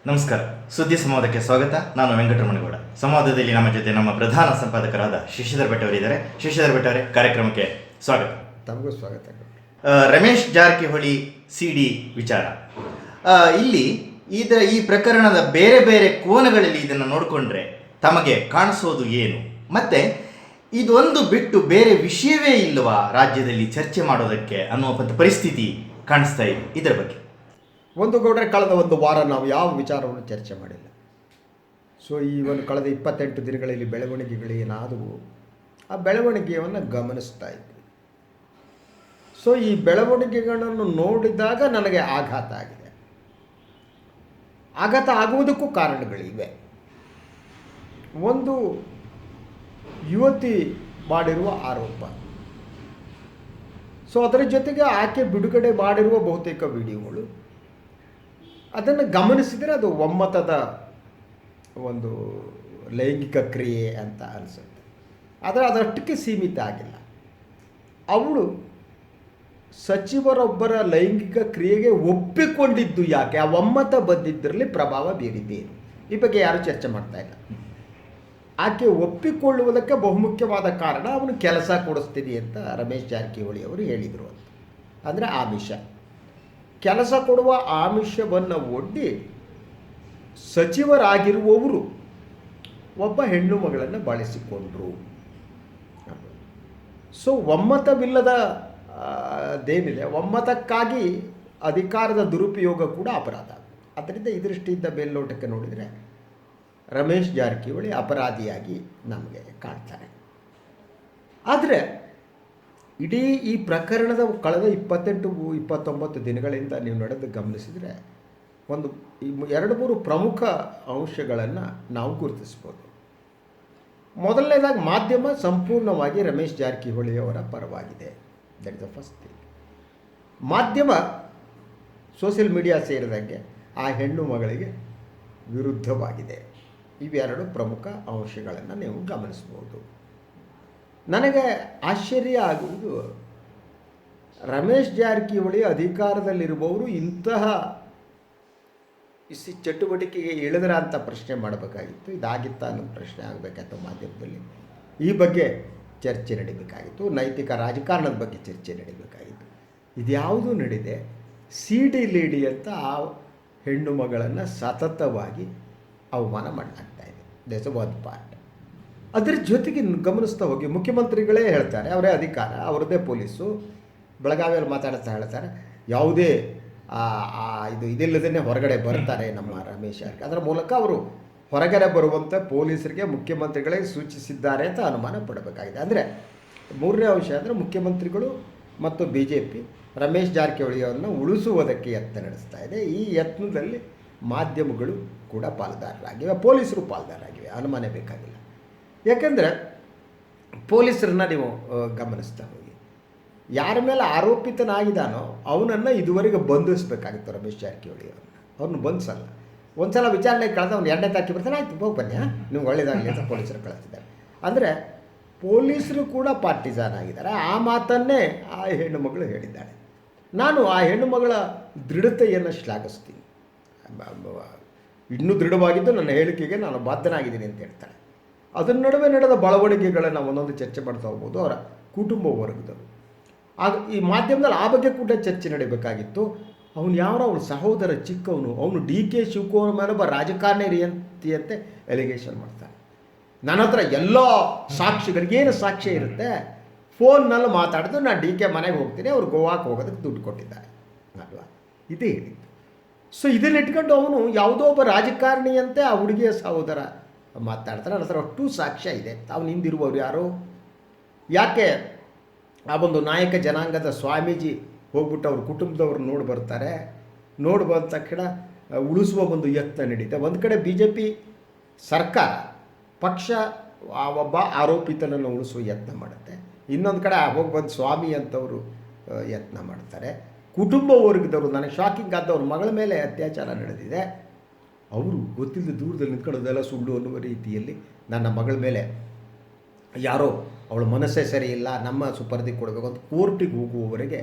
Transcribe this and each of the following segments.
ನಮಸ್ಕಾರ. ಸುದ್ದಿ ಸಂವಾದಕ್ಕೆ ಸ್ವಾಗತ. ನಾನು ವೆಂಕಟರಮಣಗೌಡ. ಸಂವಾದದಲ್ಲಿ ನಮ್ಮ ಜೊತೆ ನಮ್ಮ ಪ್ರಧಾನ ಸಂಪಾದಕರಾದ ಶಶಿಧರ್ ಭಟ್ ಅವರಿದ್ದಾರೆ. ಶಶಿಧರ್ ಭಟ್ ಅವರೇ, ಕಾರ್ಯಕ್ರಮಕ್ಕೆ ಸ್ವಾಗತ. ತಮಗೂ ಸ್ವಾಗತ. ರಮೇಶ್ ಜಾರಕಿಹೊಳಿ ಸಿಡಿ ವಿಚಾರ, ಇಲ್ಲಿ ಈ ಪ್ರಕರಣದ ಬೇರೆ ಬೇರೆ ಕೋನಗಳಲ್ಲಿ ಇದನ್ನು ನೋಡಿಕೊಂಡ್ರೆ ತಮಗೆ ಕಾಣಿಸೋದು ಏನು? ಮತ್ತೆ ಇದೊಂದು ಬಿಟ್ಟು ಬೇರೆ ವಿಷಯವೇ ಇಲ್ಲವಾ ರಾಜ್ಯದಲ್ಲಿ ಚರ್ಚೆ ಮಾಡೋದಕ್ಕೆ ಅನ್ನುವಂಥ ಪರಿಸ್ಥಿತಿ ಕಾಣಿಸ್ತಾ ಇದೆ. ಇದರ ಬಗ್ಗೆ ಒಂದು ಗೌಡ್ರೆ, ಕಳೆದ ಒಂದು ವಾರ ನಾವು ಯಾವ ವಿಚಾರವನ್ನು ಚರ್ಚೆ ಮಾಡಿಲ್ಲ. ಸೊ ಈ ಒಂದು ಕಳೆದ 28 ದಿನಗಳಲ್ಲಿ ಬೆಳವಣಿಗೆಗಳೇನಾದವು, ಆ ಬೆಳವಣಿಗೆಯನ್ನು ಗಮನಿಸ್ತಾ ಇದ್ವಿ. ಸೊ ಈ ಬೆಳವಣಿಗೆಗಳನ್ನು ನೋಡಿದಾಗ ನನಗೆ ಆಘಾತ ಆಗಿದೆ. ಆಘಾತ ಆಗುವುದಕ್ಕೂ ಕಾರಣಗಳಿವೆ. ಒಂದು, ಯುವತಿ ಮಾಡಿರುವ ಆರೋಪ. ಸೊ ಅದರ ಜೊತೆಗೆ ಆಕೆ ಬಿಡುಗಡೆ ಮಾಡಿರುವ ಬಹುತೇಕ ವಿಡಿಯೋಗಳು, ಅದನ್ನು ಗಮನಿಸಿದರೆ ಅದು ಒಮ್ಮತದ ಒಂದು ಲೈಂಗಿಕ ಕ್ರಿಯೆ ಅಂತ ಅನಿಸುತ್ತೆ. ಆದರೆ ಅದಷ್ಟಕ್ಕೆ ಸೀಮಿತ ಆಗಿಲ್ಲ. ಅವಳು ಸಚಿವರೊಬ್ಬರ ಲೈಂಗಿಕ ಕ್ರಿಯೆಗೆ ಒಪ್ಪಿಕೊಂಡಿದ್ದು ಯಾಕೆ, ಆ ಒಮ್ಮತ ಬಂದಿದ್ದರಲ್ಲಿ ಪ್ರಭಾವ ಬೀರಿದ್ದೇನು, ಈ ಬಗ್ಗೆ ಯಾರೂ ಚರ್ಚೆ ಮಾಡ್ತಾ ಇಲ್ಲ. ಆಕೆ ಒಪ್ಪಿಕೊಳ್ಳುವುದಕ್ಕೆ ಬಹುಮುಖ್ಯವಾದ ಕಾರಣ ಅವನು ಕೆಲಸ ಕೊಡಿಸ್ತೀನಿ ಅಂತ ರಮೇಶ್ ಜಾರಕಿಹೊಳಿ ಅವರು ಹೇಳಿದರು ಅಂತ. ಅಂದರೆ ಆಮಿಷ, ಕೆಲಸ ಕೊಡುವ ಆಮಿಷವನ್ನು ಒಡ್ಡಿ ಸಚಿವರಾಗಿರುವವರು ಒಬ್ಬ ಹೆಣ್ಣು ಮಗಳನ್ನು ಬಳಸಿಕೊಂಡರು. ಸೊ ಒಮ್ಮತವಿಲ್ಲದ ಅದೇನಿದೆ, ಒಮ್ಮತಕ್ಕಾಗಿ ಅಧಿಕಾರದ ದುರುಪಯೋಗ ಕೂಡ ಅಪರಾಧ. ಆದ್ದರಿಂದ ಈ ದೃಷ್ಟಿಯಿಂದ ಮೇಲ್ನೋಟಕ್ಕೆ ನೋಡಿದರೆ ರಮೇಶ್ ಜಾರಕಿಹೊಳಿ ಅಪರಾಧಿಯಾಗಿ ನಮಗೆ ಕಾಣ್ತಾರೆ. ಆದರೆ ಇಡೀ ಈ ಪ್ರಕರಣದ ಕಳೆದ 28-29 ದಿನಗಳಿಂದ ನೀವು ನಡೆದು ಗಮನಿಸಿದರೆ ಒಂದು 2-3 ಪ್ರಮುಖ ಅಂಶಗಳನ್ನು ನಾವು ಗುರುತಿಸ್ಬೋದು. ಮೊದಲನೇದಾಗಿ, ಮಾಧ್ಯಮ ಸಂಪೂರ್ಣವಾಗಿ ರಮೇಶ್ ಜಾರಕಿಹೊಳಿ ಅವರ ಪರವಾಗಿದೆ. That is the first thing. ಮಾಧ್ಯಮ ಸೋಷಿಯಲ್ ಮೀಡಿಯಾ ಸೇರಿದಂಗೆ ಆ ಹೆಣ್ಣು ಮಗಳಿಗೆ ವಿರುದ್ಧವಾಗಿದೆ. ಇವೆರಡು ಪ್ರಮುಖ ಅಂಶಗಳನ್ನು ನೀವು ಗಮನಿಸ್ಬೋದು. ನನಗೆ ಆಶ್ಚರ್ಯ ಆಗುವುದು, ರಮೇಶ್ ಜಾರಕಿಹೊಳಿ ಅಧಿಕಾರದಲ್ಲಿರುವವರು ಇಂತಹ ಚಟುವಟಿಕೆಗೆ ಇಳಿದ್ರ ಅಂತ ಪ್ರಶ್ನೆ ಮಾಡಬೇಕಾಗಿತ್ತು. ಇದಾಗಿತ್ತ ಅನ್ನೋದು ಪ್ರಶ್ನೆ ಆಗಬೇಕಾಯ್ತು ಮಾಧ್ಯಮದಲ್ಲಿ. ಈ ಬಗ್ಗೆ ಚರ್ಚೆ ನಡೀಬೇಕಾಗಿತ್ತು. ನೈತಿಕ ರಾಜಕಾರಣದ ಬಗ್ಗೆ ಚರ್ಚೆ ನಡೀಬೇಕಾಗಿತ್ತು. ಇದ್ಯಾವುದೂ ನಡೀದೆ ಸಿಡಿ ಲೇಡಿ ಅಂತ ಆ ಹೆಣ್ಣು ಮಗಳನ್ನು ಸತತವಾಗಿ ಅವಮಾನ ಮಾಡಲಾಗ್ತಾ ಇದೆ. That's one part. ಅದರ ಜೊತೆಗೆ ಗಮನಿಸ್ತಾ ಹೋಗಿ ಮುಖ್ಯಮಂತ್ರಿಗಳೇ ಹೇಳ್ತಾರೆ, ಅವರೇ ಅಧಿಕಾರ, ಅವರದ್ದೇ ಪೊಲೀಸು. ಬೆಳಗಾವಿಯಲ್ಲಿ ಮಾತಾಡ್ತಾ ಹೇಳ್ತಾರೆ, ಯಾವುದೇ ಇದಿಲ್ಲದೇ ಹೊರಗಡೆ ಬರ್ತಾರೆ ನಮ್ಮ ರಮೇಶ್ ಜಾರಕಿಹೊಳಿ. ಅದರ ಮೂಲಕ ಅವರು ಹೊರಗಡೆ ಬರುವಂಥ ಪೊಲೀಸರಿಗೆ ಮುಖ್ಯಮಂತ್ರಿಗಳೇ ಸೂಚಿಸಿದ್ದಾರೆ ಅಂತ ಅನುಮಾನ ಪಡಬೇಕಾಗಿದೆ. ಅಂದರೆ ಮೂರನೇ ಅಂಶ ಅಂದರೆ ಮುಖ್ಯಮಂತ್ರಿಗಳು ಮತ್ತು BJP ರಮೇಶ್ ಜಾರಕಿಹೊಳಿಯನ್ನು ಉಳಿಸುವುದಕ್ಕೆ ಯತ್ನ ನಡೆಸ್ತಾ ಇದೆ. ಈ ಯತ್ನದಲ್ಲಿ ಮಾಧ್ಯಮಗಳು ಕೂಡ ಪಾಲುದಾರರಾಗಿವೆ, ಪೊಲೀಸರು ಪಾಲುದಾರರಾಗಿವೆ, ಅನುಮಾನ ಬೇಕಾಗಿಲ್ಲ. ಯಾಕೆಂದರೆ ಪೊಲೀಸರನ್ನ ನೀವು ಗಮನಿಸ್ತಾ ಹೋಗಿ, ಯಾರ ಮೇಲೆ ಆರೋಪಿತನಾಗಿದ್ದಾನೋ ಅವನನ್ನು ಇದುವರೆಗೆ ಬಂಧಿಸಬೇಕಾಗಿತ್ತು ರಮೇಶ್ ಜಾರಕಿಹೊಳಿ ಅವ್ರನ್ನ ಬಂಧಿಸಲ್ಲ. ಒಂದು ಸಲ ವಿಚಾರಣೆಗೆ ಕಳೆದ ಅವ್ನು 2ನೇ ತಾರೀಕು ಬರ್ತಾನೆ, ಆಯಿತು ಹೋಗಿ ಬನ್ನಿ, ನಿಮ್ಗೆ ಒಳ್ಳೆಯದಾಗಲಿ ಅಂತ ಪೊಲೀಸರು ಕಳಿಸ್ತಿದ್ದಾರೆ. ಅಂದರೆ ಪೊಲೀಸರು ಕೂಡ ಪಾರ್ಟಿಸಾನ್ ಆಗಿದ್ದಾರೆ. ಆ ಮಾತನ್ನೇ ಆ ಹೆಣ್ಣು ಮಗಳು ಹೇಳಿದ್ದಾಳೆ. ನಾನು ಆ ಹೆಣ್ಣು ಮಗಳ ದೃಢತೆಯನ್ನು ಶ್ಲಾಘಿಸ್ತೀನಿ. ಇನ್ನೂ ದೃಢವಾಗಿದ್ದು ನನ್ನ ಹೇಳಿಕೆಗೆ ನಾನು ಬಾಧ್ಯನಾಗಿದ್ದೀನಿ ಅಂತ ಹೇಳ್ತಾಳೆ. ಅದರ ನಡುವೆ ನಡೆದ ಬೆಳವಣಿಗೆಗಳನ್ನು ಒಂದೊಂದು ಚರ್ಚೆ ಮಾಡ್ತಾ ಹೋಗ್ಬೋದು. ಅವರ ಕುಟುಂಬ ವರ್ಗದವರು ಆಗ ಈ ಮಾಧ್ಯಮದಲ್ಲಿ ಆ ಬಗ್ಗೆ ಕೂಡ ಚರ್ಚೆ ನಡೀಬೇಕಾಗಿತ್ತು. ಅವನು ಅವನ ಸಹೋದರ ಚಿಕ್ಕವನು, ಅವನು DK ಶಿವಕುಮಾರ್ ಮೇಲೆ ಒಬ್ಬ ರಾಜಕಾರಣಿ ರೀತಿಯಂತೆ ಎಲಿಗೇಷನ್ ಮಾಡ್ತಾನೆ. ನನ್ನ ಹತ್ರ ಎಲ್ಲ ಸಾಕ್ಷಿಗಳಿಗೇನು ಸಾಕ್ಷ್ಯ ಇರುತ್ತೆ, ಫೋನ್ನಲ್ಲಿ ಮಾತಾಡಿದ್ರು ನಾನು DK ಮನೆಗೆ ಹೋಗ್ತೀನಿ, ಅವ್ರು ಗೋವಾಕ್ಕೆ ಹೋಗೋದಕ್ಕೆ ದುಡ್ಡು ಕೊಟ್ಟಿದ್ದಾರೆ ಅಲ್ವಾ, ಇದೇ ಹೇಳಿದ್ದು. ಸೊ ಇದನ್ನು ಇಟ್ಕೊಂಡು ಅವನು ಯಾವುದೋ ಒಬ್ಬ ರಾಜಕಾರಣಿಯಂತೆ ಆ ಹುಡುಗಿಯ ಸಹೋದರ ಮಾತಾಡ್ತಾರೆ. ನನ್ನ ಹತ್ರ ಅಷ್ಟು ಸಾಕ್ಷ್ಯ ಇದೆ. ಅವನು ಹಿಂದಿರುವವರು ಯಾರು, ಯಾಕೆ ಆ ಒಂದು ನಾಯಕ ಜನಾಂಗದ ಸ್ವಾಮೀಜಿ ಹೋಗ್ಬಿಟ್ಟು ಅವ್ರ ಕುಟುಂಬದವ್ರು ನೋಡಿ ಬರ್ತಾರೆ. ನೋಡಿ ಬಂದ ತಕ್ಷಣ ಉಳಿಸುವ ಒಂದು ಯತ್ನ ನಡೀತೆ. ಒಂದು ಕಡೆ BJP ಸರ್ಕಾರ ಪಕ್ಷ ಆ ಒಬ್ಬ ಆರೋಪಿತನನ್ನು ಉಳಿಸುವ ಯತ್ನ ಮಾಡುತ್ತೆ, ಇನ್ನೊಂದು ಕಡೆ ಹೋಗಿ ಬಂದು ಸ್ವಾಮಿ ಅಂತವರು ಯತ್ನ ಮಾಡ್ತಾರೆ. ಕುಟುಂಬ ವರ್ಗದವರು, ನನಗೆ ಶಾಕಿಂಗ್ ಆದವ್ರ ಮಗಳ ಮೇಲೆ ಅತ್ಯಾಚಾರ ನಡೆದಿದೆ, ಅವರು ಗೊತ್ತಿಲ್ಲದೆ ದೂರದಲ್ಲಿ ನಿಂತ್ಕೊಳ್ಳೋದೆಲ್ಲ ಸುಳ್ಳು ಅನ್ನುವ ರೀತಿಯಲ್ಲಿ ನನ್ನ ಮಗಳ ಮೇಲೆ ಯಾರೋ ಅವಳ ಮನಸ್ಸೇ ಸರಿ ಇಲ್ಲ, ನಮ್ಮ ಸುಪರ್ದಿಗೆ ಕೊಡಬೇಕು ಅಂತ ಕೋರ್ಟಿಗೆ ಹೋಗುವವರೆಗೆ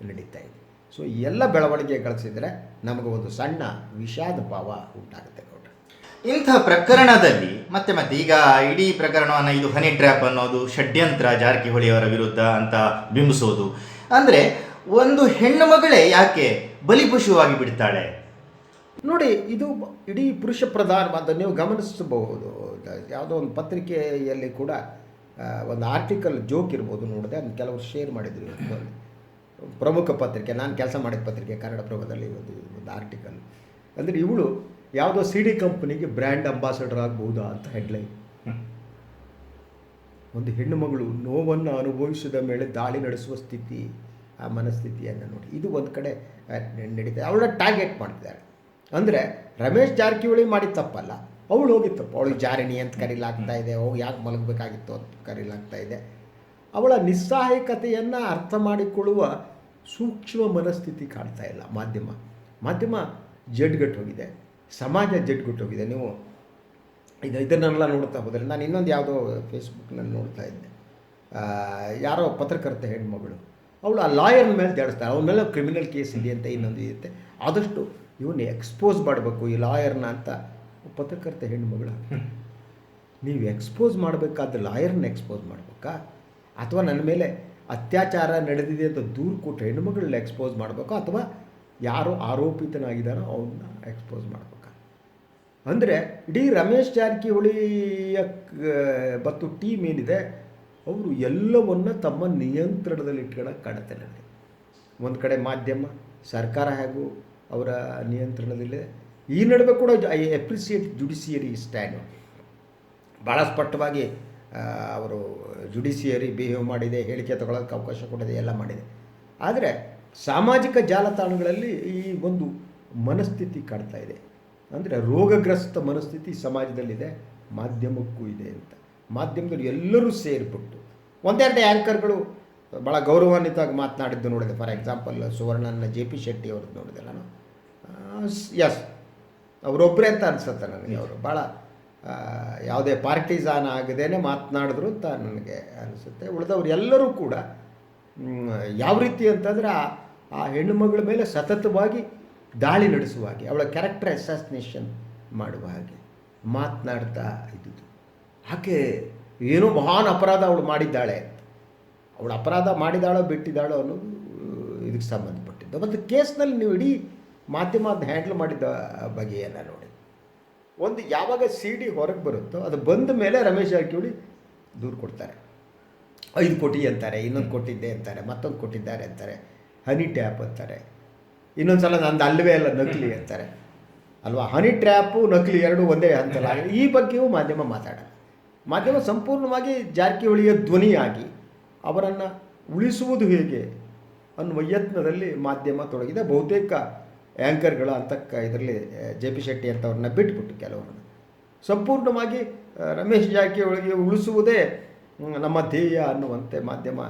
ನಡೀತಾ ಇದೆ. ಸೊ ಈ ಎಲ್ಲ ಬೆಳವಣಿಗೆ ಗಳಿಸಿದರೆ ನಮಗೆ ಒಂದು ಸಣ್ಣ ವಿಷಾದ ಭಾವ ಉಂಟಾಗುತ್ತೆ ಗೌಡ್ರೆ. ಇಂಥ ಪ್ರಕರಣದಲ್ಲಿ ಮತ್ತೆ ಮತ್ತೆ ಈಗ ಇಡೀ ಪ್ರಕರಣವನ್ನು ಇದು ಹನಿ ಟ್ರ್ಯಾಪ್ ಅನ್ನೋದು ಷಡ್ಯಂತ್ರ ಜಾರಕಿಹೊಳಿಯವರ ವಿರುದ್ಧ ಅಂತ ಬಿಂಬಿಸೋದು, ಅಂದರೆ ಒಂದು ಹೆಣ್ಣು ಮಗಳೇ ಯಾಕೆ ಬಲಿಪಶುವಾಗಿ ಬಿಡ್ತಾಳೆ? ನೋಡಿ, ಇದು ಇಡೀ ಪುರುಷ ಪ್ರಧಾನವಾದ, ನೀವು ಗಮನಿಸಬಹುದು. ಯಾವುದೋ ಒಂದು ಪತ್ರಿಕೆಯಲ್ಲಿ ಕೂಡ ಒಂದು ಆರ್ಟಿಕಲ್ ಜೋಕ್ ಇರ್ಬೋದು, ನೋಡಿದೆ, ಅದನ್ನು ಕೆಲವರು ಶೇರ್ ಮಾಡಿದ್ರು. ಒಂದು ಪ್ರಮುಖ ಪತ್ರಿಕೆ, ನಾನು ಕೆಲಸ ಮಾಡಿದ ಪತ್ರಿಕೆ ಕನ್ನಡಪ್ರಭದಲ್ಲಿ ಒಂದು ಆರ್ಟಿಕಲ್. ಅಂದರೆ ಇವಳು ಯಾವುದೋ CD ಕಂಪನಿಗೆ ಬ್ರ್ಯಾಂಡ್ ಅಂಬಾಸಡರ್ ಆಗ್ಬೋದಾ ಅಂತ ಹೆಡ್ಲೈನ್. ಒಂದು ಹೆಣ್ಣು ಮಗಳು ನೋವನ್ನು ಅನುಭವಿಸಿದ ಮೇಲೆ ದಾಳಿ ನಡೆಸುವ ಸ್ಥಿತಿ, ಆ ಮನಸ್ಥಿತಿಯನ್ನು ನೋಡಿ. ಇದು ಒಂದು ಕಡೆ ನಡೀತದೆ. ಅವಳನ್ನ ಟಾರ್ಗೆಟ್ ಮಾಡ್ತಿದ್ದಾರೆ. ಅಂದರೆ ರಮೇಶ್ ಜಾರಕಿಹೊಳಿ ಮಾಡಿದ ತಪ್ಪಲ್ಲ, ಅವಳು ಹೋಗಿ ತಪ್ಪು. ಅವಳಿಗೆ ಜಾರಿಣಿ ಅಂತ ಕರೀಲಾಗ್ತಾ ಇದೆ, ಹೋಗಿ ಯಾಕೆ ಮಲಗಬೇಕಾಗಿತ್ತು ಅಂತ ಕರೀಲಾಗ್ತಾ ಇದೆ. ಅವಳ ನಿಸ್ಸಹಾಯಕತೆಯನ್ನು ಅರ್ಥ ಮಾಡಿಕೊಳ್ಳುವ ಸೂಕ್ಷ್ಮ ಮನಸ್ಥಿತಿ ಕಾಣ್ತಾ ಇಲ್ಲ ಮಾಧ್ಯಮ ಜಡ್ಗಟ್ಟು ಹೋಗಿದೆ, ಸಮಾಜ ಜಡ್ಗಟ್ಟು ಹೋಗಿದೆ. ನೀವು ಇದನ್ನೆಲ್ಲ ನೋಡ್ತಾ ಹೋದರೆ, ನಾನು ಇನ್ನೊಂದು ಯಾವುದೋ ಫೇಸ್ಬುಕ್ನಲ್ಲಿ ನೋಡ್ತಾ ಇದ್ದೆ, ಯಾರೋ ಪತ್ರಕರ್ತೆ ಹೆಣ್ಮಗಳು, ಅವಳು ಆ ಲಾಯರ್ನ ಮೇಲೆ ಜಾಡಿಸ್ತಾಳೆ, ಅವನ ಮೇಲೆ ಕ್ರಿಮಿನಲ್ ಕೇಸ್ ಇದೆ ಅಂತ ಇನ್ನೊಂದು ಇರುತ್ತೆ. ಆದಷ್ಟು ಇವನ್ನ ಎಕ್ಸ್ಪೋಸ್ ಮಾಡಬೇಕು ಈ ಲಾಯರ್ನ ಅಂತ ಪತ್ರಕರ್ತೆ ಹೆಣ್ಮಗಳು. ನೀವು ಎಕ್ಸ್ಪೋಸ್ ಮಾಡಬೇಕಾದ್ರೆ ಲಾಯರ್ನ ಎಕ್ಸ್ಪೋಸ್ ಮಾಡಬೇಕಾ, ಅಥವಾ ನನ್ನ ಮೇಲೆ ಅತ್ಯಾಚಾರ ನಡೆದಿದೆ ಅಂತ ದೂರು ಕೊಟ್ಟು ಹೆಣ್ಣುಮಗಳನ್ನ ಎಕ್ಸ್ಪೋಸ್ ಮಾಡಬೇಕಾ, ಅಥವಾ ಯಾರು ಆರೋಪಿತನಾಗಿದ್ದಾನೋ ಅವನ್ನ ಎಕ್ಸ್ಪೋಸ್ ಮಾಡಬೇಕಾ? ಅಂದರೆ ಇಡೀ ರಮೇಶ್ ಜಾರಕಿಹೊಳಿಯ ಮತ್ತು ಟೀಮ್ ಏನಿದೆ, ಅವರು ಎಲ್ಲವನ್ನು ತಮ್ಮ ನಿಯಂತ್ರಣದಲ್ಲಿ ಇಟ್ಕೊಳ್ಳೋಕೆ ಕಾಣುತ್ತೆ ನನಗೆ. ಒಂದು ಕಡೆ ಮಾಧ್ಯಮ, ಸರ್ಕಾರ ಹಾಗೂ ಅವರ ನಿಯಂತ್ರಣದಲ್ಲಿದೆ. ಈ ನಡುವೆ ಕೂಡ ಐ ಅಪ್ರಿಸಿಯೇಟ್ ಜುಡಿಷಿಯರಿ ಸ್ಟ್ಯಾಂಡ್. ಭಾಳ ಸ್ಪಷ್ಟವಾಗಿ ಅವರು ಜುಡಿಷಿಯರಿ ಬಿಹೇವ್ ಮಾಡಿದೆ, ಹೇಳಿಕೆ ತಗೊಳ್ಳೋಕ್ಕೆ ಅವಕಾಶ ಕೊಟ್ಟಿದೆ, ಎಲ್ಲ ಮಾಡಿದೆ. ಆದರೆ ಸಾಮಾಜಿಕ ಜಾಲತಾಣಗಳಲ್ಲಿ ಈ ಒಂದು ಮನಸ್ಥಿತಿ ಕಾಡ್ತಾ ಇದೆ. ಅಂದರೆ ರೋಗಗ್ರಸ್ತ ಮನಸ್ಥಿತಿ ಸಮಾಜದಲ್ಲಿದೆ, ಮಾಧ್ಯಮಕ್ಕೂ ಇದೆ ಅಂತ. ಮಾಧ್ಯಮದಲ್ಲಿ ಎಲ್ಲರೂ ಸೇರಿಬಿಟ್ಟು ಒಂದೆರಡು ಆ್ಯಂಕರ್ಗಳು ಭಾಳ ಗೌರವಾನ್ವಿತವಾಗಿ ಮಾತನಾಡಿದ್ದು ನೋಡಿದೆ. ಫಾರ್ ಎಕ್ಸಾಂಪಲ್ ಸುವರ್ಣನ JP ಶೆಟ್ಟಿ ಅವ್ರದ್ದು ನೋಡಿದೆ ನಾನು. ಎಸ್, ಅವರೊಬ್ಬರೇ ಅಂತ ಅನಿಸುತ್ತೆ ನನಗೆ. ಅವರು ಭಾಳ ಯಾವುದೇ ಪಾರ್ಟಿಸಾನ್ ಆಗದೇನೆ ಮಾತನಾಡಿದ್ರು ಅಂತ ನನಗೆ ಅನಿಸುತ್ತೆ. ಉಳಿದವರು ಎಲ್ಲರೂ ಕೂಡ ಯಾವ ರೀತಿ ಅಂತಂದರೆ ಆ ಹೆಣ್ಣುಮಗಳ ಮೇಲೆ ಸತತವಾಗಿ ದಾಳಿ ನಡೆಸುವ ಹಾಗೆ, ಅವಳ ಕ್ಯಾರೆಕ್ಟರ್ ಅಸಾಸಿನೇಷನ್ ಮಾಡುವ ಹಾಗೆ ಮಾತನಾಡ್ತಾ ಇದ್ದಿದ್ದು. ಆಕೆ ಏನೋ ಮಹಾನ್ ಅಪರಾಧ ಅವಳು ಮಾಡಿದ್ದಾಳೆ, ಅವಳು ಅಪರಾಧ ಮಾಡಿದಾಳೋ ಬಿಟ್ಟಿದ್ದಾಳೋ ಅನ್ನೋದು ಇದಕ್ಕೆ ಸಂಬಂಧಪಟ್ಟಿದ್ದು. ಮತ್ತು ಕೇಸ್ನಲ್ಲಿ ನೀವು ಇಡೀ ಮಾಧ್ಯಮ ಅದನ್ನ ಹ್ಯಾಂಡಲ್ ಮಾಡಿದ್ದ ಬಗೆಯನ್ನು ನೋಡಿ. ಒಂದು ಯಾವಾಗ CD ಹೊರಗೆ ಬರುತ್ತೋ ಅದು ಬಂದ ಮೇಲೆ ರಮೇಶ್ ಜಾರಕಿಹೊಳಿ ದೂರು ಕೊಡ್ತಾರೆ. 5 ಕೋಟಿ ಅಂತಾರೆ, ಇನ್ನೊಂದು ಕೊಟ್ಟಿದ್ದೆ ಅಂತಾರೆ, ಮತ್ತೊಂದು ಕೊಟ್ಟಿದ್ದಾರೆ ಅಂತಾರೆ, ಹನಿ ಟ್ಯಾಪ್ ಅಂತಾರೆ, ಇನ್ನೊಂದು ಸಲ ನಂದು ಅಲ್ಲವೇ ಅಲ್ಲ ನಕಲಿ ಅಂತಾರೆ ಅಲ್ವಾ. ಹನಿ ಟ್ರ್ಯಾಪು ನಕಲಿ ಎರಡೂ ಒಂದೇ ಅಂತಲ್ಲ. ಈ ಬಗ್ಗೆಯೂ ಮಾಧ್ಯಮ ಮಾತಾಡಲ್ಲ. ಮಾಧ್ಯಮ ಸಂಪೂರ್ಣವಾಗಿ ಜಾರಕಿಹೊಳಿಯ ಧ್ವನಿಯಾಗಿ ಅವರನ್ನು ಉಳಿಸುವುದು ಹೇಗೆ ಅನ್ನುವ ಯತ್ನದಲ್ಲಿ ಮಾಧ್ಯಮ ತೊಡಗಿದೆ. ಬಹುತೇಕ ಆ್ಯಂಕರ್ಗಳು ಇದರಲ್ಲಿ JP ಶೆಟ್ಟಿ ಅಂತವ್ರನ್ನ ಬಿಟ್ಬಿಟ್ಟು ಕೆಲವರನ್ನು ಸಂಪೂರ್ಣವಾಗಿ ರಮೇಶ್ ಜಾರಕಿಹೊಳಿಗೆ ಉಳಿಸುವುದೇ ನಮ್ಮ ಧ್ಯೇಯ ಅನ್ನುವಂತೆ ಮಾಧ್ಯಮ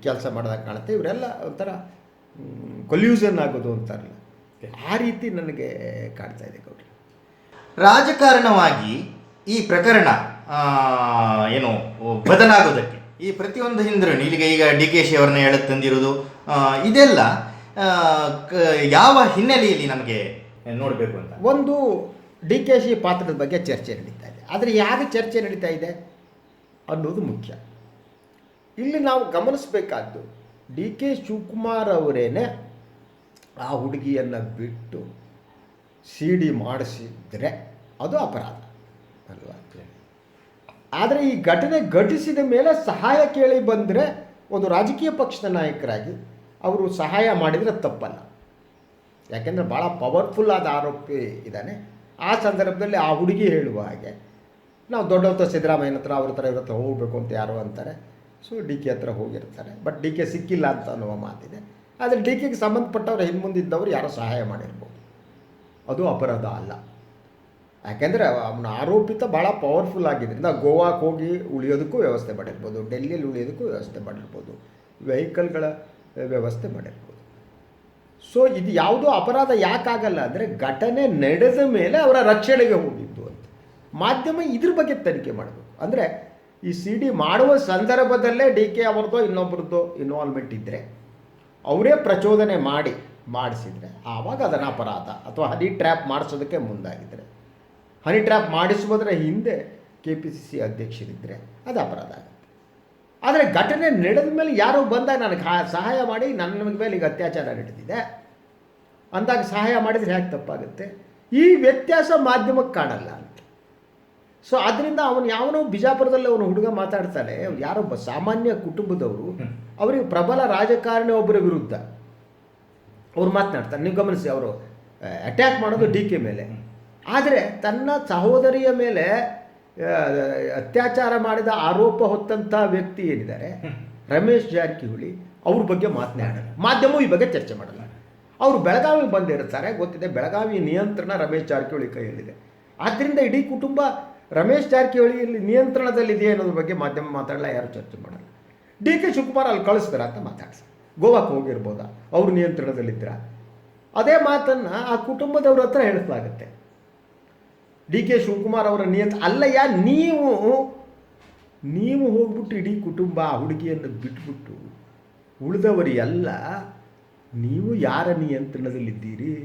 ಕೆಲಸ ಮಾಡಿದಾಗ ಕಾಣುತ್ತೆ. ಇವರೆಲ್ಲ ಒಂಥರ ಕೊಲ್ಯೂಷನ್ ಆಗೋದು ಅಂತಾರಲ್ಲ, ಆ ರೀತಿ ನನಗೆ ಕಾಣ್ತಾ ಇದೆ ಗೌಡ್ರೆ. ರಾಜಕಾರಣವಾಗಿ ಈ ಪ್ರಕರಣ ಏನು ಬದಲಾಗೋದಕ್ಕೆ ಈ ಪ್ರತಿಯೊಂದು ಹಿಂದೆ ಈಗ DKಶ ಅವರನ್ನ ಹೇಳಕ್ ತಂದಿರೋದು ಇದೆಲ್ಲ ಯಾವ ಹಿನ್ನೆಲೆಯಲ್ಲಿ ನಮಗೆ ನೋಡಬೇಕು ಅಂತ. ಒಂದು DKಶ ಪಾತ್ರದ ಬಗ್ಗೆ ಚರ್ಚೆ ನಡೀತಾ ಇದೆ. ಆದರೆ ಯಾರು ಚರ್ಚೆ ನಡೀತಾ ಇದೆ ಅನ್ನೋದು ಮುಖ್ಯ. ಇಲ್ಲಿ ನಾವು ಗಮನಿಸಬೇಕಾದ್ದು, DK ಶಿವಕುಮಾರ್ ಅವರೇನೆ ಆ ಹುಡುಗಿಯನ್ನು ಬಿಟ್ಟು CD ಮಾಡಿಸಿದರೆ ಅದು ಅಪರಾಧ ಅಲ್ವಾ. ಆದರೆ ಈ ಘಟನೆ ಘಟಿಸಿದ ಮೇಲೆ ಸಹಾಯ ಕೇಳಿ ಬಂದರೆ ಒಂದು ರಾಜಕೀಯ ಪಕ್ಷದ ನಾಯಕರಾಗಿ ಅವರು ಸಹಾಯ ಮಾಡಿದರೆ ತಪ್ಪಲ್ಲ. ಯಾಕೆಂದರೆ ಭಾಳ ಪವರ್ಫುಲ್ ಆದ ಆರೋಪಿ ಇದ್ದಾನೆ. ಆ ಸಂದರ್ಭದಲ್ಲಿ ಆ ಹುಡುಗಿ ಹೇಳುವ ಹಾಗೆ, ನಾವು ದೊಡ್ಡವತ್ತ ಸಿದ್ದರಾಮಯ್ಯನ ಹತ್ರ ಅವ್ರ ಹತ್ರ ಇವ್ರ ಹತ್ರ ಹೋಗಬೇಕು ಅಂತ ಯಾರೋ ಅಂತಾರೆ. ಸೊ DK ಹತ್ರ ಹೋಗಿರ್ತಾರೆ. ಬಟ್ DK ಸಿಕ್ಕಿಲ್ಲ ಅಂತ ಅನ್ನುವ ಮಾತಿದೆ. ಆದರೆ DKಗೆ ಸಂಬಂಧಪಟ್ಟವ್ರು ಹಿಂದೆ ಯಾರೋ ಸಹಾಯ ಮಾಡಿರ್ಬೋದು, ಅದು ಅಪರಾಧ ಅಲ್ಲ. ಯಾಕೆಂದರೆ ಅವನ ಆರೋಪಿತ ಭಾಳ ಪವರ್ಫುಲ್ ಆಗಿದ್ದರಿಂದ ಗೋವಾಕ್ಕೆ ಹೋಗಿ ಉಳಿಯೋದಕ್ಕೂ ವ್ಯವಸ್ಥೆ ಮಾಡಿರ್ಬೋದು, ಡೆಲ್ಲಿಯಲ್ಲಿ ಉಳಿಯೋದಕ್ಕೂ ವ್ಯವಸ್ಥೆ ಮಾಡಿರ್ಬೋದು, ವೆಹಿಕಲ್ಗಳ ವ್ಯವಸ್ಥೆ ಮಾಡಿರ್ಬೋದು. ಸೊ ಇದು ಯಾವುದೋ ಅಪರಾಧ ಯಾಕಾಗಲ್ಲ ಅಂದರೆ ಘಟನೆ ನಡೆದ ಮೇಲೆ ಅವರ ರಕ್ಷಣೆಗೆ ಹೋಗಿದ್ದು ಅಂತ. ಮಾಧ್ಯಮ ಇದ್ರ ಬಗ್ಗೆ ತನಿಖೆ ಮಾಡಬೇಕು. ಅಂದರೆ ಈ CD ಮಾಡುವ ಸಂದರ್ಭದಲ್ಲೇ DK ಅವ್ರದ್ದೋ ಇನ್ನೊಬ್ಬರದ್ದೋ ಇನ್ವಾಲ್ವ್ಮೆಂಟ್ ಇದ್ದರೆ ಅವರೇ ಪ್ರಚೋದನೆ ಮಾಡಿ ಮಾಡಿಸಿದರೆ ಆವಾಗ ಅದನ್ನು ಅಪರಾಧ, ಅಥವಾ ಹನಿ ಟ್ರ್ಯಾಪ್ ಮಾಡಿಸೋದಕ್ಕೆ ಮುಂದಾಗಿದ್ದರೆ, ಹನಿ ಟ್ರ್ಯಾಪ್ ಮಾಡಿಸುವುದರ ಹಿಂದೆ KPCC ಅಧ್ಯಕ್ಷರಿದ್ದರೆ ಅದು ಅಪರಾಧ ಆಗುತ್ತೆ. ಆದರೆ ಘಟನೆ ನಡೆದ ಮೇಲೆ ಯಾರೋ ಬಂದಾಗ ನನಗೆ ಸಹಾಯ ಮಾಡಿ ನನ್ನ ಮೇಲೆ ಈಗ ಅತ್ಯಾಚಾರ ನಡೆದಿದೆ ಅಂದಾಗ ಸಹಾಯ ಮಾಡಿದರೆ ಹೇಗೆ ತಪ್ಪಾಗುತ್ತೆ? ಈ ವ್ಯತ್ಯಾಸ ಮಾಧ್ಯಮಕ್ಕೆ ಕಾಣಲ್ಲ ಅಂತ. ಸೊ ಅದರಿಂದ ಅವನು ಯಾವನೋ ಬಿಜಾಪುರದಲ್ಲಿ ಅವನು ಹುಡುಗ ಮಾತಾಡ್ತಾನೆ, ಯಾರೊಬ್ಬ ಸಾಮಾನ್ಯ ಕುಟುಂಬದವರು, ಅವರಿಗೆ ಪ್ರಬಲ ರಾಜಕಾರಣಿ ಒಬ್ಬರ ವಿರುದ್ಧ ಅವ್ರು ಮಾತನಾಡ್ತಾರೆ. ನೀವು ಗಮನಿಸಿ, ಅವರು ಅಟ್ಯಾಕ್ ಮಾಡೋದು DK ಮೇಲೆ. ಆದರೆ ತನ್ನ ಸಹೋದರಿಯ ಮೇಲೆ ಅತ್ಯಾಚಾರ ಮಾಡಿದ ಆರೋಪ ಹೊತ್ತಂಥ ವ್ಯಕ್ತಿ ಏನಿದ್ದಾರೆ ರಮೇಶ್ ಜಾರಕಿಹೊಳಿ, ಅವ್ರ ಬಗ್ಗೆ ಮಾತನಾಡಲ್ಲ. ಮಾಧ್ಯಮವು ಈ ಬಗ್ಗೆ ಚರ್ಚೆ ಮಾಡಲ್ಲ. ಅವರು ಬೆಳಗಾವಿಗೆ ಬಂದಿರ್ತಾರೆ, ಗೊತ್ತಿದೆ ಬೆಳಗಾವಿ ನಿಯಂತ್ರಣ ರಮೇಶ್ ಜಾರಕಿಹೊಳಿ ಕೈಯಲ್ಲಿದೆ. ಆದ್ದರಿಂದ ಇಡೀ ಕುಟುಂಬ ರಮೇಶ್ ಜಾರಕಿಹೊಳಿಯಲ್ಲಿ ನಿಯಂತ್ರಣದಲ್ಲಿದೆ ಅನ್ನೋದ್ರ ಬಗ್ಗೆ ಮಾಧ್ಯಮ ಮಾತಾಡಲ್ಲ, ಯಾರು ಚರ್ಚೆ ಮಾಡಲ್ಲ. DK ಶಿವಕುಮಾರ್ ಅಲ್ಲಿ ಕಳಿಸ್ತಾರ ಅಂತ ಮಾತಾಡ್ಸ, ಗೋವಾಕ್ಕೆ ಹೋಗಿರ್ಬೋದಾ, ಅವರು ನಿಯಂತ್ರಣದಲ್ಲಿದ್ದರ, ಅದೇ ಮಾತನ್ನು ಆ ಕುಟುಂಬದವ್ರ ಹತ್ರ ಹೇಳಿಸಲಾಗುತ್ತೆ. DK ಶಿವಕುಮಾರ್ ಅವರ ಅಲ್ಲಯ್ಯ, ನೀವು ಹೋಗ್ಬಿಟ್ಟು ಇಡೀ ಕುಟುಂಬ ಆ ಹುಡುಗಿಯನ್ನು ಬಿಟ್ಬಿಟ್ಟು ಉಳಿದವರಿಗೆಲ್ಲ ನೀವು ಯಾರ ನಿಯಂತ್ರಣದಲ್ಲಿದ್ದೀರಿ?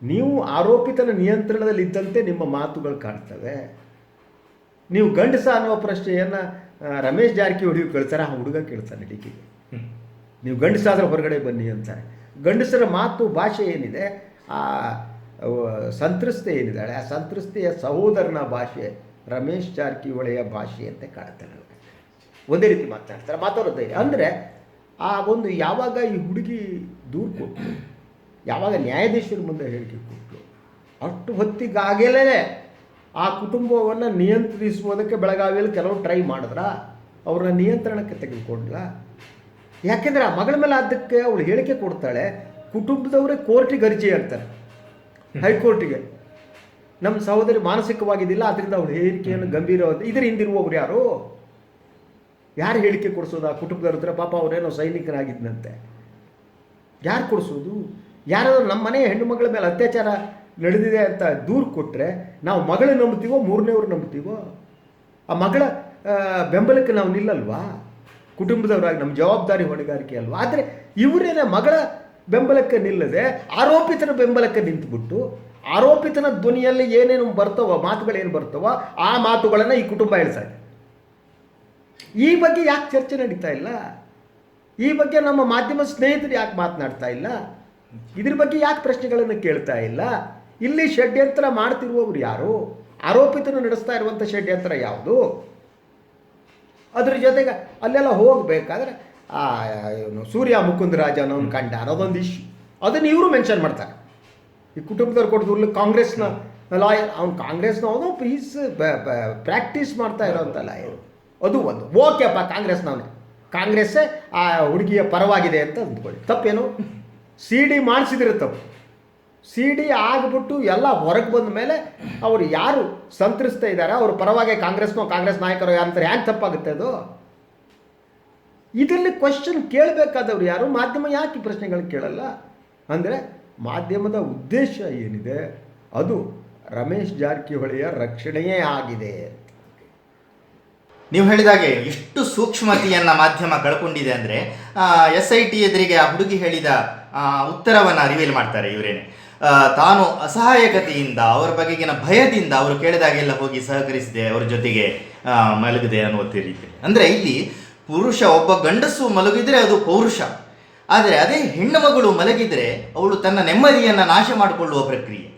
ನೀವು ಆರೋಪಿತನ ನಿಯಂತ್ರಣದಲ್ಲಿದ್ದಂತೆ ನಿಮ್ಮ ಮಾತುಗಳು ಕಾಣ್ತವೆ. ನೀವು ಗಂಡಸ ಅನ್ನುವ ಪ್ರಶ್ನೆಯನ್ನು ರಮೇಶ್ ಜಾರಕಿಹೊಳಿ ಕೇಳ್ತಾರೆ, ಆ ಹುಡುಗ ಕೇಳ್ತಾನೆ DKಗೆ. ನೀವು ಗಂಡಸಾದ್ರೆ ಹೊರಗಡೆ ಬನ್ನಿ ಅಂತಾರೆ. ಗಂಡಸರ ಮಾತು ಭಾಷೆ ಏನಿದೆ, ಆ ಸಂತ್ರಸ್ತೆ ಏನಿದ್ದಾಳೆ, ಆ ಸಂತ್ರಸ್ತೆಯ ಸಹೋದರನ ಭಾಷೆ ರಮೇಶ್ ಜಾರಕಿಹೊಳಿಯ ಭಾಷೆ ಅಂತ ಕಾಣುತ್ತೆ ನನಗೆ. ಒಂದೇ ರೀತಿ ಮಾತನಾಡ್ತಾರೆ, ಮಾತಾಡೋ ಧೈರ್ಯ. ಅಂದರೆ ಆ ಒಂದು ಯಾವಾಗ ಈ ಹುಡುಗಿ ದೂರು ಕೊಟ್ಟು, ಯಾವಾಗ ನ್ಯಾಯಾಧೀಶರ ಮುಂದೆ ಹೇಳಿಕೆ ಕೊಟ್ಟು, ಅಷ್ಟು ಹೊತ್ತಿಗಾಗಲೇ ಆ ಕುಟುಂಬವನ್ನು ನಿಯಂತ್ರಿಸುವುದಕ್ಕೆ ಬೆಳಗಾವಿಯಲ್ಲಿ ಕೆಲವರು ಟ್ರೈ ಮಾಡಿದ್ರ, ಅವ್ರನ್ನ ನಿಯಂತ್ರಣಕ್ಕೆ ತೆಗೆದುಕೊಂಡ್ಲ. ಯಾಕೆಂದರೆ ಆ ಮಗಳ ಮೇಲೆ ಅದಕ್ಕೆ ಅವಳು ಹೇಳಿಕೆ ಕೊಡ್ತಾಳೆ, ಕುಟುಂಬದವರೇ ಕೋರ್ಟಿಗೆ ಅರ್ಜಿ ಹಾಕ್ತಾರೆ, ಹೈಕೋರ್ಟಿಗೆ. ನಮ್ಮ ಸಹೋದರಿ ಮಾನಸಿಕವಾಗಿದ್ದಿಲ್ಲ, ಅದರಿಂದ ಅವಳು ಹೇಳಿಕೆಯನ್ನು ಗಂಭೀರವಾದ. ಇದರ ಹಿಂದಿರುವವರು ಯಾರು ಹೇಳಿಕೆ ಕೊಡಿಸೋದು? ಆ ಕುಟುಂಬದವ್ರ ಹತ್ರ. ಪಾಪ ಅವರೇನೋ ಸೈನಿಕರಾಗಿದ್ದಂತೆ, ಯಾರು ಕೊಡಿಸೋದು? ಯಾರಾದರೂ ನಮ್ಮ ಮನೆಯ ಹೆಣ್ಣು ಮಗಳ ಮೇಲೆ ಅತ್ಯಾಚಾರ ನಡೆದಿದೆ ಅಂತ ದೂರು ಕೊಟ್ಟರೆ ನಾವು ಮಗಳು ನಂಬ್ತೀವೋ, ಮೂರನೇವ್ರು ನಂಬ್ತೀವೋ? ಆ ಮಗಳ ಬೆಂಬಲಕ್ಕೆ ನಾವು ನಿಲ್ಲಲ್ವಾ? ಕುಟುಂಬದವರಾಗಿ ನಮ್ಮ ಜವಾಬ್ದಾರಿ ಹೊಣೆಗಾರಿಕೆ ಅಲ್ವಾ? ಆದರೆ ಇವರೇನೇ ಮಗಳ ಬೆಂಬಲಕ್ಕೆ ನಿಲ್ಲದೆ ಆರೋಪಿತನ ಬೆಂಬಲಕ್ಕೆ ನಿಂತುಬಿಟ್ಟು, ಆರೋಪಿತನ ಧ್ವನಿಯಲ್ಲಿ ಏನೇನು ಬರ್ತವೋ, ಮಾತುಗಳೇನು ಬರ್ತವೋ ಆ ಮಾತುಗಳನ್ನು ಈ ಕುಟುಂಬ ಹೇಳ್ತಾ ಇದೆ. ಈ ಬಗ್ಗೆ ಯಾಕೆ ಚರ್ಚೆ ನಡೀತಾ ಇಲ್ಲ? ಈ ಬಗ್ಗೆ ನಮ್ಮ ಮಾಧ್ಯಮ ಸ್ನೇಹಿತರು ಯಾಕೆ ಮಾತನಾಡ್ತಾ ಇಲ್ಲ? ಇದ್ರ ಬಗ್ಗೆ ಯಾಕೆ ಪ್ರಶ್ನೆಗಳನ್ನು ಕೇಳ್ತಾ ಇಲ್ಲ? ಇಲ್ಲಿ ಷಡ್ಯಂತ್ರ ಮಾಡ್ತಿರುವವರು ಯಾರು? ಆರೋಪಿತನು ನಡೆಸ್ತಾ ಇರುವಂಥ ಷಡ್ಯಂತ್ರ ಯಾವುದು? ಅದ್ರ ಜೊತೆಗೆ ಅಲ್ಲೆಲ್ಲ ಹೋಗಬೇಕಾದ್ರೆ ಸೂರ್ಯ ಮುಕುಂದರಾಜ್ ಅನ್ನೋನು ಕಂಡ ಅನ್ನೋದೊಂದು ಇಶ್ಯೂ, ಅದನ್ನು ಇವರು ಮೆನ್ಷನ್ ಮಾಡ್ತಾರೆ. ಈ ಕುಟುಂಬದವ್ರು ಕೊಡೋದು ಕಾಂಗ್ರೆಸ್ನ ಲಾಯರ್, ಅವ್ನು ಕಾಂಗ್ರೆಸ್ನವನು ಪೀಸ್ ಪ್ರಾಕ್ಟೀಸ್ ಮಾಡ್ತಾ ಇರೋವಂಥ ಲಾಯರು, ಅದು ಒಂದು. ಓಕೆಪ್ಪ, ಕಾಂಗ್ರೆಸ್ನವನೇ, ಕಾಂಗ್ರೆಸ್ಸೇ ಆ ಹುಡುಗಿಯ ಪರವಾಗಿದೆ ಅಂತ ಅಂದ್ಕೊಳ್ಳಿ, ತಪ್ಪೇನು? CD ಮಾಡಿಸಿದ್ರೆ ತಪ್ಪು. CD ಆಗಿಬಿಟ್ಟು ಎಲ್ಲ ಹೊರಗೆ ಬಂದ ಮೇಲೆ ಅವರು ಯಾರು ಸಂತ್ರಸ್ತ ಇದ್ದಾರೆ ಅವ್ರ ಪರವಾಗಿ ಕಾಂಗ್ರೆಸ್ ನಾಯಕರು ಯಾರು ಅಂತಾರೆ, ಹ್ಯಾಂಗೆ ತಪ್ಪಾಗುತ್ತೆ ಅದು? ಇದರಲ್ಲಿ ಕ್ವಶನ್ ಕೇಳಬೇಕಾದವ್ರು ಯಾರು? ಮಾಧ್ಯಮ ಯಾಕೆ ಈ ಪ್ರಶ್ನೆಗಳನ್ನ ಕೇಳಲ್ಲ? ಅಂದರೆ ಮಾಧ್ಯಮದ ಉದ್ದೇಶ ಏನಿದೆ ಅದು ರಮೇಶ್ ಜಾರಕಿಹೊಳಿಯ ರಕ್ಷಣೆಯೇ ಆಗಿದೆ. ನೀವು ಹೇಳಿದಾಗೆ ಎಷ್ಟು ಸೂಕ್ಷ್ಮತೆಯನ್ನು ಮಾಧ್ಯಮ ಕಳ್ಕೊಂಡಿದೆ ಅಂದರೆ, SIT ಎದುರಿಗೆ ಆ ಹುಡುಗಿ ಹೇಳಿದ ಉತ್ತರವನ್ನು ರಿವೀಲ್ ಮಾಡ್ತಾರೆ ಇವರೇನೆ. ತಾನು ಅಸಹಾಯಕತೆಯಿಂದ, ಅವರ ಬಗೆಗಿನ ಭಯದಿಂದ ಅವರು ಕೇಳಿದಾಗೆಲ್ಲ ಹೋಗಿ ಸಹಕರಿಸಿದೆ, ಅವರ ಜೊತೆಗೆ ಮಲಗಿದೆ ಅನ್ನುವ ರೀತಿ. ಅಂದರೆ ಇಲ್ಲಿ ಪುರುಷ, ಒಬ್ಬ ಗಂಡಸು ಮಲಗಿದರೆ ಅದು ಪೌರುಷ, ಆದರೆ ಅದೇ ಹೆಣ್ಣು ಮಗಳು ಮಲಗಿದರೆ ಅವಳು ತನ್ನ ನೆಮ್ಮದಿಯನ್ನು ನಾಶ ಮಾಡಿಕೊಳ್ಳುವ ಪ್ರಕ್ರಿಯೆ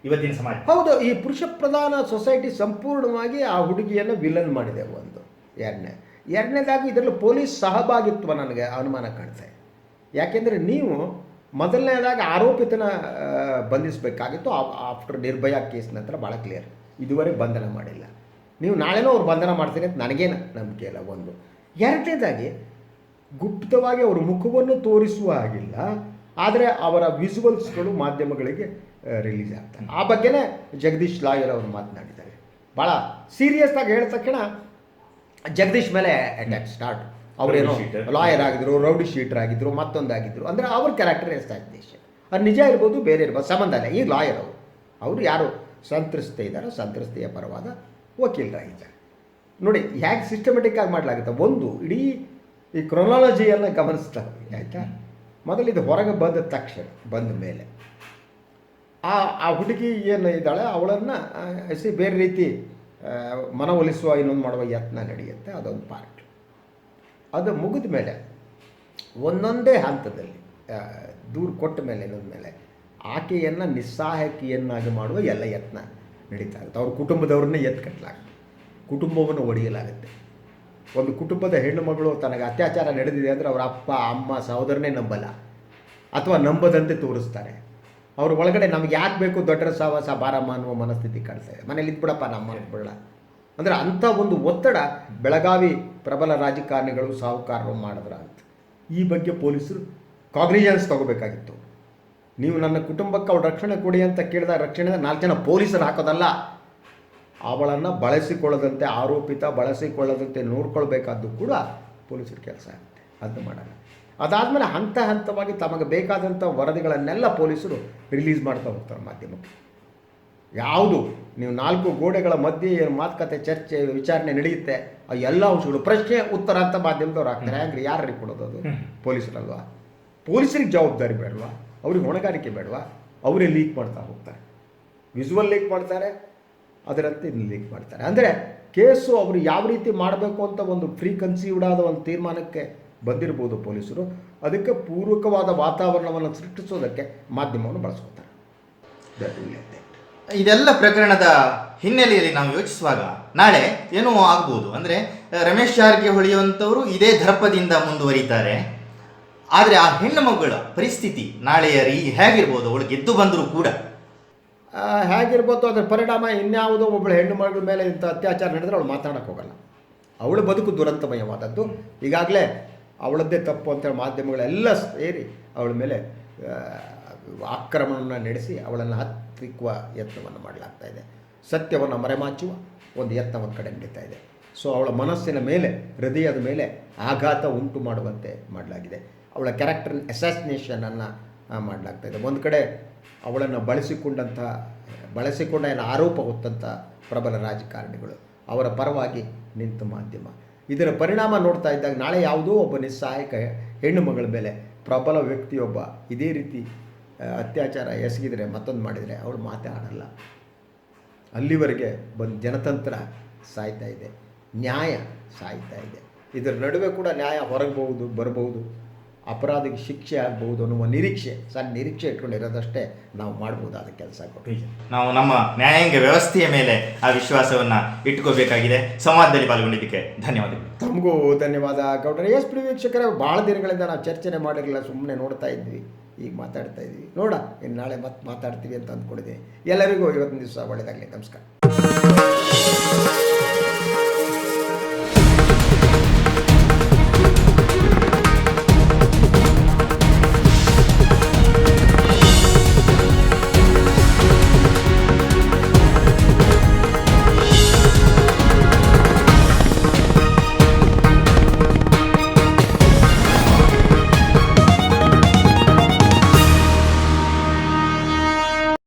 ಇವತ್ತಿನ ಸಮಾಜ. ಹೌದು, ಈ ಪುರುಷ ಪ್ರಧಾನ ಸೊಸೈಟಿ ಸಂಪೂರ್ಣವಾಗಿ ಆ ಹುಡುಗಿಯನ್ನು ವಿಲನ್ ಮಾಡಿದೆ. ಒಂದು ಎರಡನೇದಾಗಿ ಇದರಲ್ಲಿ ಪೊಲೀಸ್ ಸಹಭಾಗಿತ್ವ ನನಗೆ ಅನುಮಾನ ಕಾಣ್ತಾ ಇದೆ. ಯಾಕೆಂದರೆ ನೀವು ಮೊದಲನೇದಾಗಿ ಆರೋಪಿತನ ಬಂಧಿಸಬೇಕಾಗಿತ್ತು. ಆಫ್ಟರ್ ನಿರ್ಭಯ ಕೇಸ್ ನಂತರ ಭಾಳ ಕ್ಲಿಯರ್, ಇದುವರೆಗೆ ಬಂಧನ ಮಾಡಿಲ್ಲ. ನೀವು ನಾಳೆನೂ ಅವ್ರು ಬಂಧನ ಮಾಡ್ತೀನಿ ಅಂತ ನನಗೇನು ನಂಬಿಕೆ ಇಲ್ಲ. ಒಂದು. ಎರಡನೇದಾಗಿ ಗುಪ್ತವಾಗಿ ಅವರ ಮುಖವನ್ನು ತೋರಿಸುವ ಹಾಗಿಲ್ಲ, ಆದರೆ ಅವರ ವಿಜುವಲ್ಸ್ಗಳು ಮಾಧ್ಯಮಗಳಿಗೆ ರಿಲೀಸ್ ಆಗ್ತವೆ. ಆ ಬಗ್ಗೆನೇ ಜಗದೀಶ್ ಲಾಯರ್ ಅವರು ಮಾತನಾಡಿದ್ದಾರೆ. ಭಾಳ ಸೀರಿಯಸ್ ಆಗಿ ಹೇಳಿದ ತಕ್ಷಣ ಜಗದೀಶ್ ಮೇಲೆ ಅಟ್ಯಾಕ್ ಸ್ಟಾರ್ಟ್. ಅವರೇನೋ ಲಾಯರ್ ಆಗಿದ್ರು, ರೌಡಿ ಶೀಟರ್ ಆಗಿದ್ರು, ಮತ್ತೊಂದಾಗಿದ್ದರು. ಅಂದರೆ ಅವ್ರ ಕ್ಯಾರೆಕ್ಟರ್ ಎಸ್ಟಾಬ್ಲಿಷ್, ಅದು ನಿಜ ಇರ್ಬೋದು, ಬೇರೆ ಇರ್ಬೋದು, ಸಂಬಂಧ ಇಲ್ಲ. ಈ ಲಾಯರ್ ಅವರು ಯಾರು ಸಂತ್ರಸ್ತೆ ಇದ್ದಾರೋ ಸಂತ್ರಸ್ತೆಯ ಪರವಾದ ವಕೀಲರಾಗಿದ್ದಾರೆ. ನೋಡಿ ಹೇಗೆ ಸಿಸ್ಟಮೆಟಿಕ್ ಆಗಿ ಮಾಡಲಾಗುತ್ತೆ. ಒಂದು ಇಡೀ ಈ ಕ್ರೊನಾಲಜಿಯನ್ನು ಗಮನಿಸ್ತಾ ಹೋಗಿ, ಆಯಿತಾ? ಮೊದಲು ಇದು ಹೊರಗೆ ಬಂದ ತಕ್ಷಣ ಬಂದ ಮೇಲೆ ಆ ಹುಡುಗಿ ಏನು ಇದ್ದಾಳೆ ಅವಳನ್ನು ಬೇರೆ ರೀತಿ ಮನವೊಲಿಸುವ ಇನ್ನೊಂದು ಮಾಡುವ ಯತ್ನ ನಡೆಯುತ್ತೆ. ಅದೊಂದು ಪಾರ್ಟ್. ಅದು ಮುಗಿದ ಮೇಲೆ ಒಂದೊಂದೇ ಹಂತದಲ್ಲಿ ದೂರು ಕೊಟ್ಟ ಮೇಲೆ ಇನ್ನೊಂದ ಮೇಲೆ ಆಕೆಯನ್ನು ನಿಸ್ಸಹಾಯಕಿಯನ್ನಾಗಿ ಮಾಡುವ ಎಲ್ಲ ಯತ್ನ ನಡೀತಾ ಇರುತ್ತೆ. ಅವ್ರ ಕುಟುಂಬದವ್ರನ್ನೇ ಎತ್ತು ಕಟ್ಟಲಾಗುತ್ತೆ, ಕುಟುಂಬವನ್ನು ಒಡೆಯಲಾಗುತ್ತೆ. ಒಂದು ಕುಟುಂಬದ ಹೆಣ್ಣು ಮಗಳು ತನಗೆ ಅತ್ಯಾಚಾರ ನಡೆದಿದೆ ಅಂದರೆ ಅವರ ಅಪ್ಪ ಅಮ್ಮ ಸಹೋದರನೇ ನಂಬಲ್ಲ, ಅಥವಾ ನಂಬದಂತೆ ತೋರಿಸ್ತಾರೆ. ಅವ್ರ ಒಳಗಡೆ ನಮ್ಗೆ ಯಾಕೆ ಬೇಕು ದೊಡ್ಡ ಸಹವಾಸ ಬಾರಮ್ಮ ಅನ್ನುವ ಮನಸ್ಥಿತಿ ಕಾಣ್ತಾ ಇದೆ. ಮನೇಲಿ ಇದ್ಬಿಡಪ್ಪ ನಮ್ಮ ಬಿಡಲ್ಲ ಅಂದರೆ ಅಂಥ ಒಂದು ಒತ್ತಡ ಬೆಳಗಾವಿ ಪ್ರಬಲ ರಾಜಕಾರಣಿಗಳು ಸಾಹುಕಾರರು ಮಾಡಿದ್ರ ಅಂತ. ಈ ಬಗ್ಗೆ ಪೊಲೀಸರು ಕಾಗ್ನಿಜೆನ್ಸ್ ತಗೋಬೇಕಾಗಿತ್ತು. ನೀವು ನನ್ನ ಕುಟುಂಬಕ್ಕೆ ಅವಳು ರಕ್ಷಣೆ ಕೊಡಿ ಅಂತ ಕೇಳಿದ ರಕ್ಷಣೆ 4 ಜನ ಪೊಲೀಸರು ಹಾಕೋದಲ್ಲ, ಅವಳನ್ನು ಬಳಸಿಕೊಳ್ಳದಂತೆ ಆರೋಪಿತ ಬಳಸಿಕೊಳ್ಳದಂತೆ ನೋಡ್ಕೊಳ್ಬೇಕಾದ್ದು ಕೂಡ ಪೊಲೀಸರ ಕೆಲಸ ಆಗುತ್ತೆ. ಅದು ಮಾಡಲ್ಲ. ಅದಾದಮೇಲೆ ಹಂತ ಹಂತವಾಗಿ ತಮಗೆ ಬೇಕಾದಂಥ ವರದಿಗಳನ್ನೆಲ್ಲ ಪೊಲೀಸರು ರಿಲೀಸ್ ಮಾಡ್ತಾ ಹೋಗ್ತಾರೆ ಮಾಧ್ಯಮಕ್ಕೆ. ಯಾವುದು ನೀವು 4 ಗೋಡೆಗಳ ಮಧ್ಯೆ ಏನು ಮಾತುಕತೆ ಚರ್ಚೆ ವಿಚಾರಣೆ ನಡೆಯುತ್ತೆ ಆ ಎಲ್ಲ ಅಂಶಗಳು ಪ್ರಶ್ನೆ ಉತ್ತರ ಅಂತ ಮಾಧ್ಯಮದವ್ರು ಹಾಕ್ತಾರೆ. ಹಾಗೆ ಯಾರು ಕೊಡೋದು? ಅದು ಪೊಲೀಸರಲ್ವಾ? ಪೊಲೀಸರಿಗೆ ಜವಾಬ್ದಾರಿ ಬೇಡವಾ? ಅವ್ರಿಗೆ ಹೊಣೆಗಾರಿಕೆ ಬೇಡವಾ? ಅವರೇ ಲೀಕ್ ಮಾಡ್ತಾ ಹೋಗ್ತಾರೆ, ವಿಜುವಲ್ ಲೀಕ್ ಮಾಡ್ತಾರೆ, ಅದರಂತೆ ಇದನ್ನು ಲೀಕ್ ಮಾಡ್ತಾರೆ. ಅಂದರೆ ಕೇಸು ಅವರು ಯಾವ ರೀತಿ ಮಾಡಬೇಕು ಅಂತ ಒಂದು ಫ್ರೀ ಕನ್ಸೀವ್ಡ್ ಆದ ಒಂದು ತೀರ್ಮಾನಕ್ಕೆ ಬಂದಿರ್ಬೋದು ಪೊಲೀಸರು. ಅದಕ್ಕೆ ಪೂರಕವಾದ ವಾತಾವರಣವನ್ನು ಸೃಷ್ಟಿಸೋದಕ್ಕೆ ಮಾಧ್ಯಮವನ್ನು ಬಳಸ್ಕೊತಾರೆ. ಇದೆಲ್ಲ ಪ್ರಕರಣದ ಹಿನ್ನೆಲೆಯಲ್ಲಿ ನಾವು ಯೋಚಿಸುವಾಗ ನಾಳೆ ಏನೋ ಆಗ್ಬೋದು. ಅಂದರೆ ರಮೇಶ್ ಜಾರಕಿಹೊಳಿಯಂಥವರು ಇದೇ ದರ್ಪದಿಂದ ಮುಂದುವರಿತಾರೆ. ಆದರೆ ಆ ಹೆಣ್ಣು ಮಗಳ ಪರಿಸ್ಥಿತಿ ನಾಳೆಯ ಹೇಗಿರ್ಬೋದು? ಅವಳು ಗೆದ್ದು ಬಂದರೂ ಕೂಡ ಹೇಗಿರ್ಬೋದು, ಅದರ ಪರಿಣಾಮ ಇನ್ಯಾವುದೋ ಒಬ್ಬಳು ಹೆಣ್ಣು ಮಗಳ ಮೇಲೆ ಇಂಥ ಅತ್ಯಾಚಾರ ನಡೆದರೆ ಅವಳು ಮಾತಾಡೋಕ್ಕೆ ಹೋಗಲ್ಲ. ಅವಳ ಬದುಕು ದುರಂತಮಯವಾದದ್ದು. ಈಗಾಗಲೇ ಅವಳದ್ದೇ ತಪ್ಪು ಅಂತೇಳಿ ಮಾಧ್ಯಮಗಳೆಲ್ಲ ಸೇರಿ ಅವಳ ಮೇಲೆ ಆಕ್ರಮಣವನ್ನು ನಡೆಸಿ ಅವಳನ್ನು ಹತ್ತಿಕ್ಕುವ ಯತ್ನವನ್ನು ಮಾಡಲಾಗ್ತಾ ಇದೆ. ಸತ್ಯವನ್ನು ಮರೆಮಾಚುವ ಒಂದು ಯತ್ನ ಒಂದು ಕಡೆ ನಡೀತಾ ಇದೆ. ಸೊ ಅವಳ ಮನಸ್ಸಿನ ಮೇಲೆ, ಹೃದಯದ ಮೇಲೆ ಆಘಾತ ಉಂಟು ಮಾಡುವಂತೆ ಮಾಡಲಾಗಿದೆ. ಅವಳ ಕ್ಯಾರೆಕ್ಟರ್ ಅಸಾಸಿನೇಷನನ್ನು ಮಾಡಲಾಗ್ತಾ ಇದೆ. ಒಂದು ಕಡೆ ಅವಳನ್ನು ಬಳಸಿಕೊಂಡ ಏನು ಆರೋಪ ಹೊತ್ತಂಥ ಪ್ರಬಲ ರಾಜಕಾರಣಿಗಳು, ಅವರ ಪರವಾಗಿ ನಿಂತ ಮಾಧ್ಯಮ. ಇದರ ಪರಿಣಾಮ ನೋಡ್ತಾ ಇದ್ದಾಗ ನಾಳೆ ಯಾವುದೋ ಒಬ್ಬ ನಿಸ್ಸಹಾಯಕ ಹೆಣ್ಣು ಮಗಳ ಮೇಲೆ ಪ್ರಬಲ ವ್ಯಕ್ತಿಯೊಬ್ಬ ಇದೇ ರೀತಿ ಅತ್ಯಾಚಾರ ಎಸಗಿದರೆ ಮತ್ತೊಂದು ಮಾಡಿದರೆ ಅವಳು ಮಾತಾಡಲ್ಲ. ಅಲ್ಲಿವರೆಗೆ ಬಂದು ಜನತಂತ್ರ ಸಾಯ್ತಾ ಇದೆ, ನ್ಯಾಯ ಸಾಯ್ತಾ ಇದೆ. ಇದರ ನಡುವೆ ಕೂಡ ನ್ಯಾಯ ಹೊರಗಬಹುದು, ಬರಬಹುದು, ಅಪರಾಧಿಗೆ ಶಿಕ್ಷೆ ಆಗ್ಬೋದು ಅನ್ನುವ ನಿರೀಕ್ಷೆ, ಸಣ್ಣ ನಿರೀಕ್ಷೆ ಇಟ್ಕೊಂಡಿರೋದಷ್ಟೇ ನಾವು ಮಾಡ್ಬೋದಾದ ಕೆಲಸ. ನಾವು ನಮ್ಮ ನ್ಯಾಯಾಂಗ ವ್ಯವಸ್ಥೆಯ ಮೇಲೆ ಆ ವಿಶ್ವಾಸವನ್ನು ಇಟ್ಕೋಬೇಕಾಗಿದೆ. ಸಂವಾದದಲ್ಲಿ ಪಾಲ್ಗೊಂಡಿದ್ದಕ್ಕೆ ಧನ್ಯವಾದಗಳು. ತಮಗೂ ಧನ್ಯವಾದ ಗೌಡ್ರೆ. ಎಸ್ ಪ್ರಿಯ ವೀಕ್ಷಕರೇ, ಭಾಳ ದಿನಗಳಿಂದ ನಾವು ಚರ್ಚೆನೆ ಮಾಡಿರಲಿಲ್ಲ, ಸುಮ್ಮನೆ ನೋಡ್ತಾ ಇದ್ವಿ, ಈಗ ಮಾತಾಡ್ತಾ ಇದ್ವಿ. ನೋಡ ಇನ್ನು ನಾಳೆ ಮತ್ತೆ ಮಾತಾಡ್ತೀವಿ ಅಂತ ಅಂದ್ಕೊಂಡಿದ್ದೀನಿ. ಎಲ್ಲರಿಗೂ ಇವತ್ತಿನ ದಿವಸ ಒಳ್ಳೆಯದಾಗಲಿ. ನಮಸ್ಕಾರ.